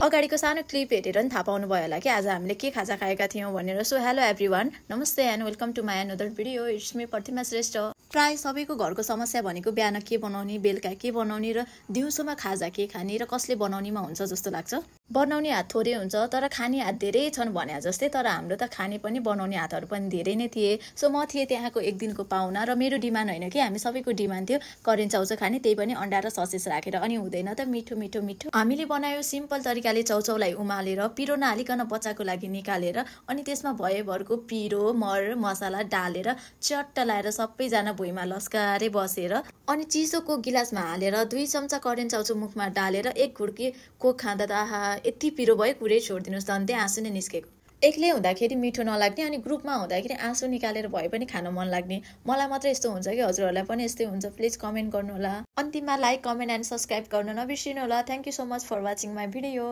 अगाडिको सानो क्लिप हेरेर नि थाहा पाउनु भयो होला कि आज हामीले के खाजा खाएका थियौं भनेर। सो हेलो एभ्रीवन, नमस्ते and welcome to my another video. It's me Pratima Shrestha. प्राय सबैको घरको समस्या भनेको बिहान के बनाउने, बेलुका के बनाउने र दिउँसोमा खाजा के खाने र कसले बनाउनेमा हुन्छ जस्तो लाग्छ। बनाउने हात थोरै हुन्छ तर खाने हात धेरै छन् भने जस्तै, तर हाम्रो त खाने पनि बनाउने हातहरू पनि धेरै नै थिए। सो म थिएँ त्यहाँको एक दिनको पाहुना र मेरो डिमान्ड होइन कि हामी सबैको डिमान्ड थियो करेन्ट चाउचाउ खाने, त्यही पनि अन्डा र ससेज राखेर। अनि हुँदैन त मिठो मिठो मिठो। हामीले बनायो सिम्पल तरिकाले चाउचाउलाई उमालेर पिरो नहालिकन बच्चाको लागि निकालेर अनि त्यसमा भएभरको पिरो मर मसाला डालेर चट्ट लाएर सबैजना भुइँमा लस्कारे बसेर अनि चिसोको गिलासमा हालेर 2 चम्चा करेन्ट चाउचाउ मुखमा डालेर एक घुर्की कोक खाँदा त आहा यति पिरो भयो, कुरै छोडिदिनुहोस् त। अन्त आँसु नै निस्केको। एक्लै हुँदाखेरि मिठो नलाग्ने अनि ग्रुपमा हुँदाखेरि आँसु निकालेर भए पनि खान मन लाग्ने। मलाई मात्र यस्तो हुन्छ कि हजुरहरूलाई पनि यस्तै हुन्छ? प्लिज कमेन्ट गर्नु होला। अन्तिममा लाइक कमेन्ट एन्ड सब्स्क्राइब गर्न नबिर्सिनु होला। Thank you so much for watching my video.